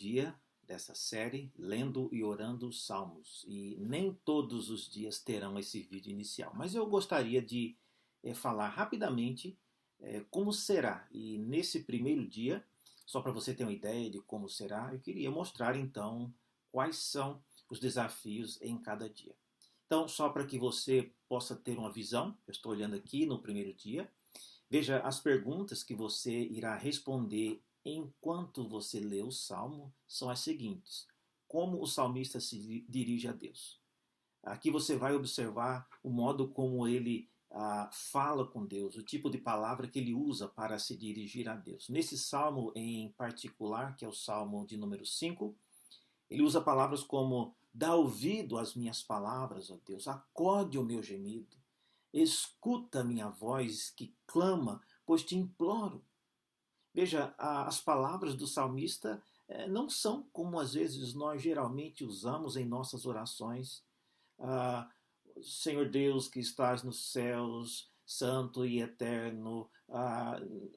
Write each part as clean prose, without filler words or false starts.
dia dessa série, Lendo e Orando os Salmos. E nem todos os dias terão esse vídeo inicial, mas eu gostaria de falar rapidamente como será. E nesse primeiro dia, só para você ter uma ideia de como será, eu queria mostrar então quais são os desafios em cada dia. Então, só para que você possa ter uma visão, eu estou olhando aqui no primeiro dia. Veja, as perguntas que você irá responder enquanto você lê o Salmo são as seguintes. Como o salmista se dirige a Deus? Aqui você vai observar o modo como ele fala com Deus, o tipo de palavra que ele usa para se dirigir a Deus. Nesse salmo em particular, que é o salmo de número 5, ele usa palavras como: dá ouvido às minhas palavras, ó Deus, acode o meu gemido. Escuta minha voz que clama, pois te imploro. Veja, as palavras do salmista não são como às vezes nós geralmente usamos em nossas orações. Ah, Senhor Deus que estás nos céus, santo e eterno.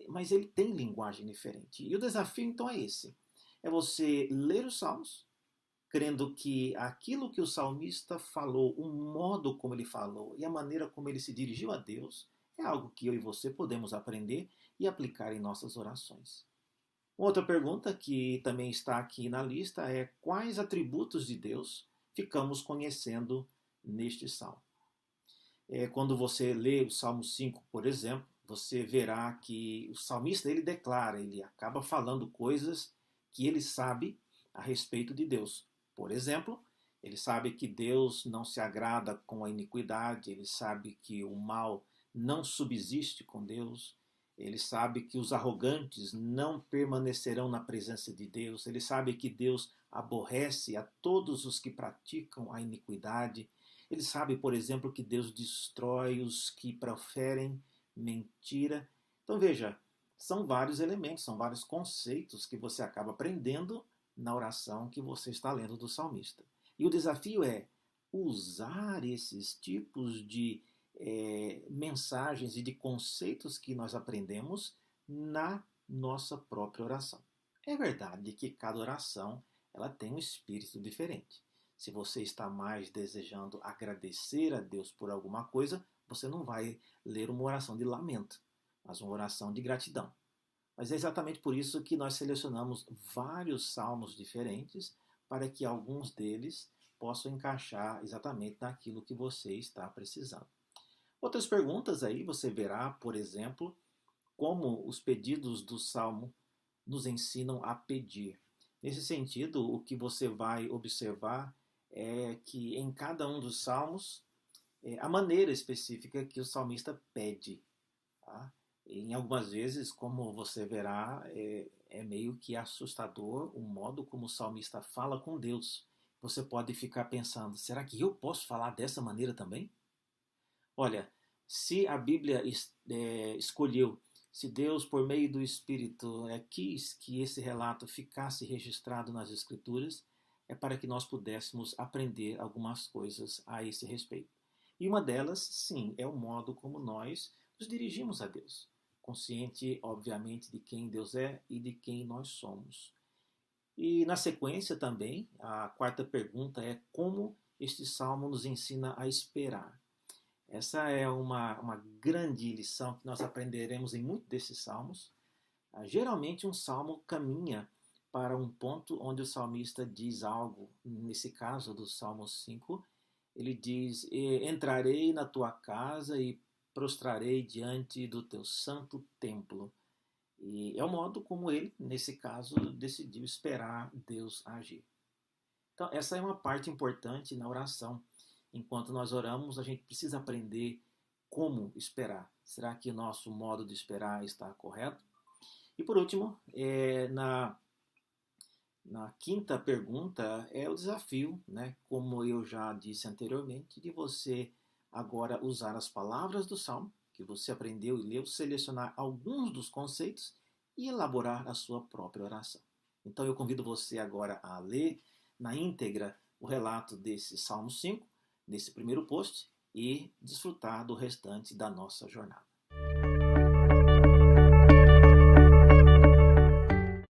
Mas ele tem linguagem diferente. E o desafio então é esse. É você ler os salmos, crendo que aquilo que o salmista falou, o modo como ele falou e a maneira como ele se dirigiu a Deus, é algo que eu e você podemos aprender e aplicar em nossas orações. Outra pergunta que também está aqui na lista é: quais atributos de Deus ficamos conhecendo neste salmo? Quando você lê o Salmo 5, por exemplo, você verá que o salmista ele declara, ele acaba falando coisas que ele sabe a respeito de Deus. Por exemplo, ele sabe que Deus não se agrada com a iniquidade, ele sabe que o mal não subsiste com Deus, ele sabe que os arrogantes não permanecerão na presença de Deus, ele sabe que Deus aborrece a todos os que praticam a iniquidade, ele sabe, por exemplo, que Deus destrói os que proferem mentira. Então veja, são vários elementos, são vários conceitos que você acaba aprendendo na oração que você está lendo do salmista. E o desafio é usar esses tipos de mensagens e de conceitos que nós aprendemos na nossa própria oração. É verdade que cada oração ela tem um espírito diferente. Se você está mais desejando agradecer a Deus por alguma coisa, você não vai ler uma oração de lamento, mas uma oração de gratidão. Mas é exatamente por isso que nós selecionamos vários salmos diferentes para que alguns deles possam encaixar exatamente naquilo que você está precisando. Outras perguntas aí você verá, por exemplo, como os pedidos do salmo nos ensinam a pedir. Nesse sentido, o que você vai observar é que em cada um dos salmos, a maneira específica que o salmista pede. Tá? Em algumas vezes, como você verá, é meio que assustador o modo como o salmista fala com Deus. Você pode ficar pensando: será que eu posso falar dessa maneira também? Olha, se a Bíblia escolheu, se Deus, por meio do Espírito, quis que esse relato ficasse registrado nas Escrituras, é para que nós pudéssemos aprender algumas coisas a esse respeito. E uma delas, sim, é o modo como nós nos dirigimos a Deus, consciente, obviamente, de quem Deus é e de quem nós somos. E na sequência também, a quarta pergunta é: como este salmo nos ensina a esperar? Essa é uma grande lição que nós aprenderemos em muitos desses salmos. Geralmente um salmo caminha para um ponto onde o salmista diz algo. Nesse caso do Salmo 5, ele diz: entrarei na tua casa e prostrarei diante do teu santo templo. E é o modo como ele, nesse caso, decidiu esperar Deus agir. Então, essa é uma parte importante na oração. Enquanto nós oramos, a gente precisa aprender como esperar. Será que o nosso modo de esperar está correto? E por último, na quinta pergunta é o desafio, né? Como eu já disse anteriormente, de você agora usar as palavras do Salmo, que você aprendeu e leu, selecionar alguns dos conceitos e elaborar a sua própria oração. Então eu convido você agora a ler na íntegra o relato desse Salmo 5, nesse primeiro post, e desfrutar do restante da nossa jornada.